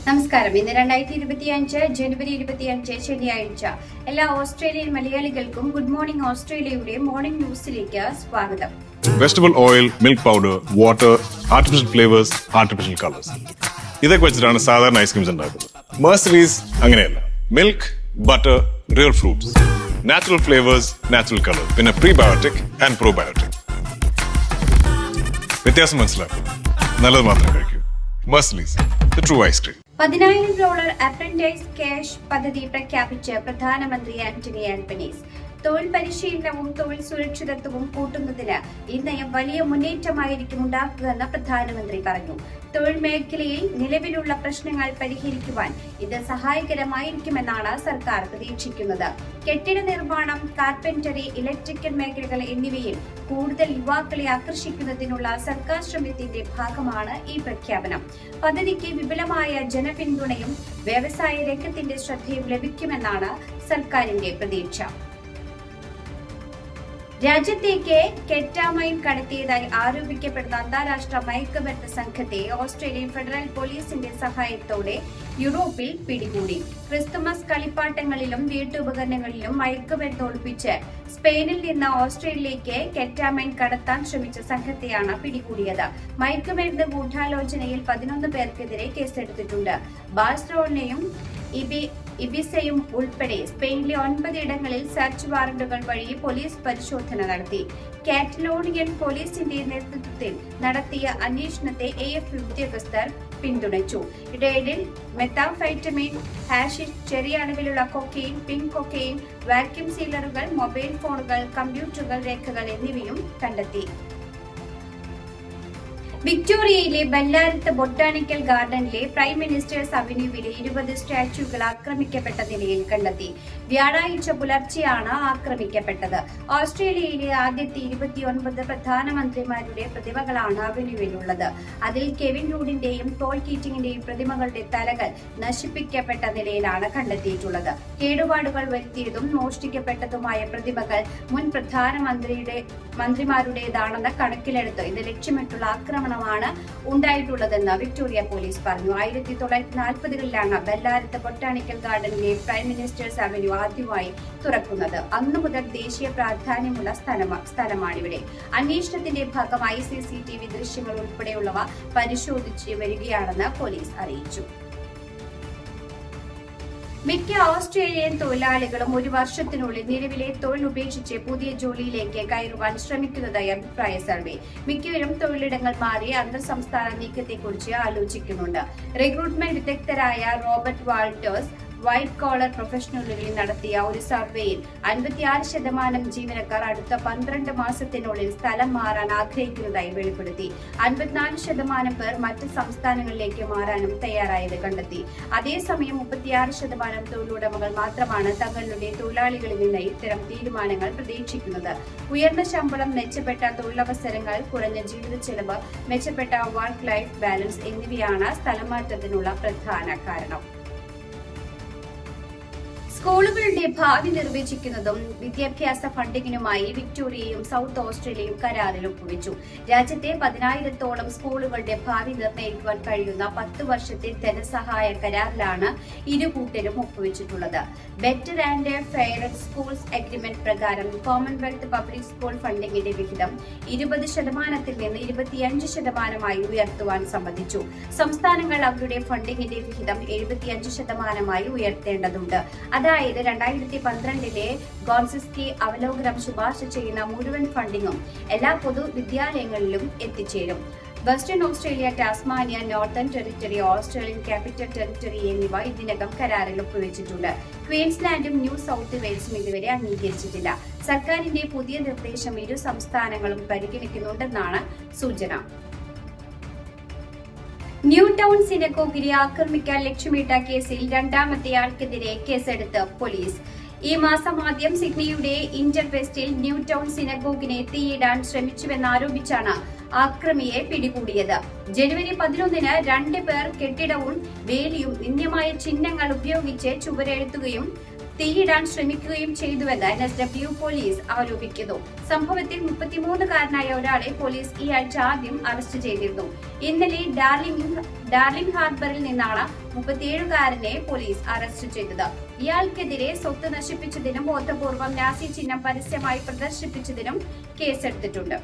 നമസ്കാരം. ഇന്ന് 2025 ജനുവരി 25 ശനിയാഴ്ച. എല്ലാ ഓസ്ട്രേലിയൻ മലയാളികൾക്കും ഗുഡ് മോർണിംഗ് ഓസ്ട്രേലിയയുടെ മോർണിംഗ് ന്യൂസിലേക്ക് സ്വാഗതം. Vegetable oil, milk powder, water, artificial flavours, artificial colours, ഇതൊക്കെ വെച്ചിട്ടാണ് സാധാരണ ഐസ്ക്രീംസ് ഉണ്ടാക്കുന്നത്. മേഴ്സറീസ് അങ്ങനെയല്ല. Milk, butter, real fruits, natural flavours, natural colour, പിന്നെ പ്രീബയോട്ടിക് ആൻഡ് പ്രോബയോട്ടിക്. വ്യത്യാസം മനസ്സിലാക്കും. നല്ലത് മാത്രം കഴിക്കൂ. മേഴ്സറീസ്, ദ ട്രൂ ഐസ്ക്രീം. $10,000 അപ്രന്റൈസ് ക്യാഷ് പദ്ധതി പ്രഖ്യാപിച്ച് പ്രധാനമന്ത്രി ആന്റണി ആൽബനീസ്. തൊഴിൽ പരിശീലനവും തൊഴിൽ സുരക്ഷിതത്വവും കൂട്ടുന്നതിന് ഈ നയം വലിയ മുന്നേറ്റമായിരിക്കും ഉണ്ടാക്കുകയെന്ന് പ്രധാനമന്ത്രി പറഞ്ഞു. തൊഴിൽ മേഖലയിൽ നിലവിലുള്ള പ്രശ്നങ്ങൾ പരിഹരിക്കുവാൻ ഇത് സഹായകരമായിരിക്കുമെന്നാണ് സർക്കാർ പ്രതീക്ഷിക്കുന്നത്. കെട്ടിട നിർമ്മാണം, കാർപ്പന്ററി, ഇലക്ട്രിക്കൽ മേഖലകൾ എന്നിവയിൽ കൂടുതൽ യുവാക്കളെ ആകർഷിക്കുന്നതിനുള്ള സർക്കാർ ശ്രമത്തിന്റെ ഭാഗമാണ് ഈ പ്രഖ്യാപനം. പദ്ധതിക്ക് വിപുലമായ ജനപിന്തുണയും വ്യവസായ രംഗത്തിന്റെ ശ്രദ്ധയും ലഭിക്കുമെന്നാണ് സർക്കാരിന്റെ പ്രതീക്ഷ. രാജ്യത്തേക്ക് കെറ്റാമൈൻ കടത്തിയതായി ആരോപിക്കപ്പെടുന്ന അന്താരാഷ്ട്ര മയക്കുമരുന്ന് സംഘത്തെ ഓസ്ട്രേലിയൻ ഫെഡറൽ പോലീസിന്റെ സഹായത്തോടെ യൂറോപ്പിൽ പിടികൂടി. ക്രിസ്തുമസ് കളിപ്പാട്ടങ്ങളിലും വീട്ടുപകരണങ്ങളിലും മയക്കുമരുന്ന് ഒളിപ്പിച്ച് സ്പെയിനിൽ നിന്ന് ഓസ്ട്രേലിയയിലേക്ക് കെറ്റാമൈൻ കടത്താൻ ശ്രമിച്ച സംഘത്തെയാണ് പിടികൂടിയത്. മയക്കുമരുന്ന് ഗൂഢാലോചനയിൽ 11 പേർക്കെതിരെ കേസെടുത്തിട്ടുണ്ട്. ബാഴ്സലോണയും ഇബിസയും ഉൾപ്പെടെ സ്പെയിനിലെ 9 ഇടങ്ങളിൽ സെർച്ച് വാറന്റുകൾ വഴി പോലീസ് പരിശോധന നടത്തി. കാറ്റലോണിയൻ പോലീസിന്റെ നേതൃത്വത്തിൽ നടത്തിയ അന്വേഷണത്തെ AFP ഉദ്യോഗസ്ഥർ പിന്തുണച്ചു. റെയ്ഡിൽ മെത്താംഫെറ്റമിൻ, ഹാഷിഷ്, ചെറിയ അളവിലുള്ള കൊക്കെയിൻ, പിങ്ക് കൊക്കെയിൻ, വാക്യൂം സീലറുകൾ, മൊബൈൽ ഫോണുകൾ, കമ്പ്യൂട്ടറുകൾ, രേഖകൾ എന്നിവയും കണ്ടെത്തി. വിക്ടോറിയയിലെ ബെല്ലാരത്ത് ബൊട്ടാണിക്കൽ ഗാർഡനിലെ പ്രൈം മിനിസ്റ്റേഴ്സ് അവന്യൂവിലെ 20 സ്റ്റാച്യൂകൾ ആക്രമിക്കപ്പെട്ട നിലയിൽ കണ്ടെത്തി. വ്യാഴാഴ്ച പുലർച്ചെയാണ് ആക്രമിക്കപ്പെട്ടത്. ഓസ്ട്രേലിയയിലെ ആദ്യത്തെ 29 പ്രധാനമന്ത്രിമാരുടെ പ്രതിമകളാണ് അവന്യൂവിലുള്ളത്. അതിൽ കെവിൻ റൂഡിന്റെയും പോൾ കീറ്റിംഗിന്റെയും പ്രതിമകളുടെ തലകൾ നശിപ്പിക്കപ്പെട്ട നിലയിലാണ് കണ്ടെത്തിയിട്ടുള്ളത്. കേടുപാടുകൾ വരുത്തിയതും മോഷ്ടിക്കപ്പെട്ടതുമായ പ്രതിമകൾ മുൻ മന്ത്രിമാരുടേതാണെന്ന് കണക്കിലെടുത്ത് ഇത് ലക്ഷ്യമിട്ടുള്ള ആക്രമണമാണ് ഉണ്ടായിട്ടുള്ളതെന്ന് വിക്ടോറിയ പോലീസ് പറഞ്ഞു. 1940കളിലാണ് ബെല്ലാരത്ത് ബൊട്ടാണിക്കൽ ഗാർഡനിലെ പ്രൈം മിനിസ്റ്റേഴ്സ് അവന്യൂ ആദ്യമായി തുറക്കുന്നത്. അന്നു മുതൽ ദേശീയ പ്രാധാന്യമുള്ള സ്ഥലമാണിവിടെ. അന്വേഷണത്തിന്റെ ഭാഗമായി CCTV ദൃശ്യങ്ങൾ ഉൾപ്പെടെയുള്ളവ പരിശോധിച്ച് വരികയാണെന്ന് പോലീസ് അറിയിച്ചു. മിക്ക ഓസ്ട്രേലിയൻ തൊഴിലാളികളും 1 വർഷത്തിനുള്ളിൽ നിലവിലെ തൊഴിൽ ഉപേക്ഷിച്ച് പുതിയ ജോലിയിലേക്ക് കയറുവാൻ ശ്രമിക്കുന്നതായി അഭിപ്രായ സർവേ. മിക്കവരും തൊഴിലിടങ്ങൾ മാറി അന്തർ സംസ്ഥാന നീക്കത്തെക്കുറിച്ച് ആലോചിക്കുന്നുണ്ട്. റിക്രൂട്ട്മെന്റ് വിദഗ്ധരായ റോബർട്ട് വാൾട്ടേഴ്സ് വൈറ്റ് കോളർ പ്രൊഫഷണലുകളിൽ നടത്തിയ ഒരു സർവേയിൽ 56% ജീവനക്കാർ അടുത്ത 12 മാസത്തിനുള്ളിൽ സ്ഥലം മാറാൻ ആഗ്രഹിക്കുന്നതായി വെളിപ്പെടുത്തി. 54% പേർ മറ്റ് സംസ്ഥാനങ്ങളിലേക്ക് മാറാനും തയ്യാറായത് കണ്ടെത്തി. അതേസമയം 36% തൊഴിലുടമകൾ മാത്രമാണ് തങ്ങളുടെ തൊഴിലാളികളിൽ നിന്ന് ഇത്തരം തീരുമാനങ്ങൾ പ്രതീക്ഷിക്കുന്നത്. ഉയർന്ന ശമ്പളം, മെച്ചപ്പെട്ട തൊഴിലവസരങ്ങൾ, കുറഞ്ഞ ജീവിത ചെലവ്, മെച്ചപ്പെട്ട വർക്ക് ലൈഫ് ബാലൻസ് എന്നിവയാണ് സ്ഥലമാറ്റത്തിനുള്ള പ്രധാന കാരണം. സ്കൂളുകളുടെ ഭാവി നിർവചിക്കുന്നതും വിദ്യാഭ്യാസ ഫണ്ടിങ്ങിനുമായി വിക്ടോറിയയും സൗത്ത് ഓസ്ട്രേലിയയും കരാറിൽ ഒപ്പുവെച്ചു. രാജ്യത്തെ 10,000-ഓളം സ്കൂളുകളുടെ ഭാവി നിർണ്ണയിക്കുവാൻ കഴിയുന്ന 10 വർഷത്തെ ധനസഹായ കരാറിലാണ് ഇരു കൂട്ടരും ഒപ്പുവെച്ചിട്ടുള്ളത്. Better and fair schools agreement പ്രകാരം കോമൺവെൽത്ത് പബ്ലിക് സ്കൂൾ ഫണ്ടിങ്ങിന്റെ വിഹിതം 20% നിന്ന് 25% ഉയർത്തുവാൻ സമ്മതിച്ചു. സംസ്ഥാനങ്ങൾ അവരുടെ ഫണ്ടിങ്ങിന്റെ വിഹിതം 75% ഉയർത്തേണ്ടതുണ്ട്. അതായത് 2012 ഗോൺസിസ്കി അവലോകനം ശുപാർശ ചെയ്യുന്ന മുഴുവൻ ഫണ്ടിങ്ങും എല്ലാ പൊതുവിദ്യാലയങ്ങളിലും എത്തിച്ചേരും. Western Australia, Tasmania, northern territory, Australian capital territory എന്നിവ ഇതിനകം കരാറിൽ ഒപ്പുവെച്ചിട്ടുണ്ട്. ക്വീൻസ്ലാൻഡും ന്യൂ സൗത്ത് വെയിൽസും ഇതുവരെ അംഗീകരിച്ചിട്ടില്ല. സർക്കാരിന്റെ പുതിയ നിർദ്ദേശം ഇരു സംസ്ഥാനങ്ങളും പരിഗണിക്കുന്നുണ്ടെന്നാണ് സൂചന. ന്യൂ ടൗൺ സിനഗോഗിനെ ആക്രമിക്കാൻ ലക്ഷ്യമിട്ട കേസിൽ 2ാമത്തെയാൾക്കെതിരെ കേസെടുത്ത് പോലീസ്. ഈ മാസം ആദ്യം സിഡ്നിയുടെ ഇന്റർ വെസ്റ്റിൽ ന്യൂ ടൗൺ സിനഗോഗിനെ തീയിടാൻ ശ്രമിച്ചുവെന്നാരോപിച്ചാണ് ആക്രമിയെ പിടികൂടിയത്. ജനുവരി 11-ന് 2 പേർ കെട്ടിടവും വേലിയും നിന്ദ്യമായ ചിഹ്നങ്ങൾ ഉപയോഗിച്ച് ചുവരെഴുത്തുകയും തീയിടാൻ ശ്രമിക്കുകയും ചെയ്തുവെന്ന് NSW പോലീസ് ആരോപിക്കുന്നു. സംഭവത്തിൽ 33-കാരനായ ഒരാളെ പോലീസ് ഈ ആഴ്ച ആദ്യം അറസ്റ്റ് ചെയ്തിരുന്നു. ഇന്നലെ ഡാർലിംഗ് ഹാർബറിൽ നിന്നാണ് 37-കാരനെ പോലീസ് അറസ്റ്റ് ചെയ്തത്. ഇയാൾക്കെതിരെ സ്വത്ത് നശിപ്പിച്ചതിനും ബോധപൂർവം നാസി ചിഹ്നം പരസ്യമായി പ്രദർശിപ്പിച്ചതിനും കേസെടുത്തിട്ടുണ്ട്.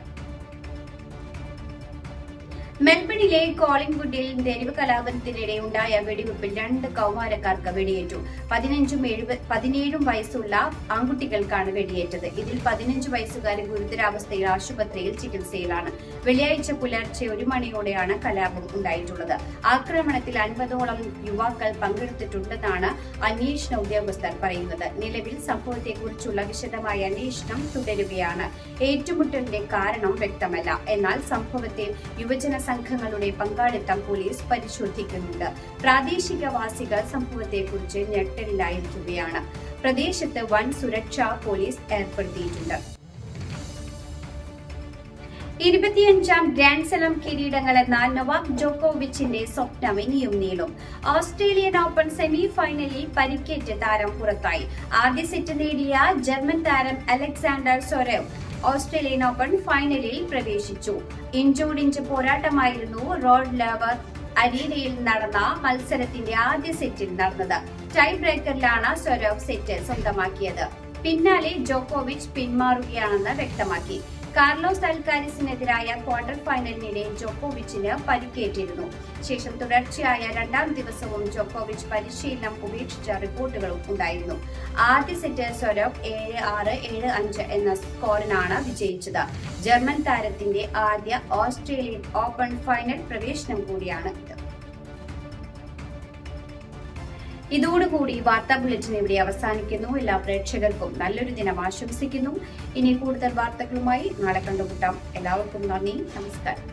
മെൽബണിലെ കോളിംഗ്വുഡിൽ തെരുവ് കലാപത്തിനിടെ ഉണ്ടായ വെടിവെപ്പിൽ 2 കൗമാരക്കാർക്ക് വെടിയേറ്റു. 17 വയസ്സുള്ള ആൺകുട്ടികൾക്കാണ് വെടിയേറ്റത്. ഇതിൽ 15 വയസ്സുകാരൻ ഗുരുതരാവസ്ഥയിൽ ആശുപത്രിയിൽ ചികിത്സയിലാണ്. വെള്ളിയാഴ്ച പുലർച്ചെ 1 മണിയോടെയാണ് കലാപം ഉണ്ടായിട്ടുള്ളത്. ആക്രമണത്തിൽ 50ഓളം യുവാക്കൾ പങ്കെടുത്തിട്ടുണ്ടെന്നാണ് അന്വേഷണ ഉദ്യോഗസ്ഥർ പറയുന്നത്. നിലവിൽ സംഭവത്തെക്കുറിച്ചുള്ള വിശദമായ അന്വേഷണം തുടരുകയാണ്. ഏറ്റുമുട്ടലിന്റെ കാരണം വ്യക്തമല്ല. എന്നാൽ സംഭവത്തിൽ യുവജന സംഘങ്ങളുടെ പങ്കാളിത്തം പോലീസ് പരിശോധിക്കുന്നുണ്ട്. പ്രാദേശികവാസികൾ സംഭവത്തെക്കുറിച്ച് ഞെട്ടലിലായിരിക്കുകയാണ്. പ്രദേശത്ത് വൻ സുരക്ഷ പോലീസ് ഏർപ്പെടുത്തിയിട്ടുണ്ട്. 25ാം ഗ്രാൻഡ് സ്ലാം കിരീടങ്ങളെന്ന നൊവാക് ജോക്കോവിച്ചിന്റെ സ്വപ്നം ഇനിയും നീളും. ഓസ്ട്രേലിയൻ ഓപ്പൺ സെമി ഫൈനലിൽ പരിക്കേറ്റ താരം പുറത്തായി. ആദ്യ സെറ്റ് നേടിയ ജർമ്മൻ താരം അലക്സാണ്ടർ സൊരേവ് ഓസ്ട്രേലിയൻ ഓപ്പൺ ഫൈനലിൽ പ്രവേശിച്ചു. ഇഞ്ചോടിഞ്ച് പോരാട്ടമായിരുന്നു റോഡ് ലെവർ അരീനയിൽ നടന്ന മത്സരത്തിന്റെ ആദ്യ സെറ്റിൽ നടന്നത്. ടൈ ബ്രേക്കറിലാണ് സൊരേവ് സെറ്റ് സ്വന്തമാക്കിയത്. പിന്നാലെ ജോക്കോവിച്ച് പിന്മാറുകയാണെന്ന് വ്യക്തമാക്കി. കാർലോസ് അൽക്കാരിസിനെതിരായ ക്വാർട്ടർ ഫൈനലിനിടെ ജോക്കോവിച്ചിന് പരിക്കേറ്റിരുന്നു. ശേഷം തുടർച്ചയായ 2ാം ദിവസവും ജോക്കോവിച്ച് പരിശീലനം ഉപേക്ഷിച്ച റിപ്പോർട്ടുകളും ഉണ്ടായിരുന്നു. ആദ്യ സെറ്റ് സൊരേവ് 7-6, 7-5 എന്ന സ്കോറിനാണ് വിജയിച്ചത്. ജർമ്മൻ താരത്തിന്റെ ആദ്യ ഓസ്ട്രേലിയൻ ഓപ്പൺ ഫൈനൽ പ്രവേശനം കൂടിയാണ് ഇത്. ഇതോടുകൂടി വാർത്താ ബുള്ളറ്റിൻ ഇവിടെ അവസാനിക്കുന്നു. എല്ലാ പ്രേക്ഷകർക്കും നല്ലൊരു ദിനം ആശംസിക്കുന്നു. ഇനി കൂടുതൽ വാർത്തകളുമായി നാളെ കണ്ടുമുട്ടാം. എല്ലാവർക്കും നന്ദി, നമസ്കാരം.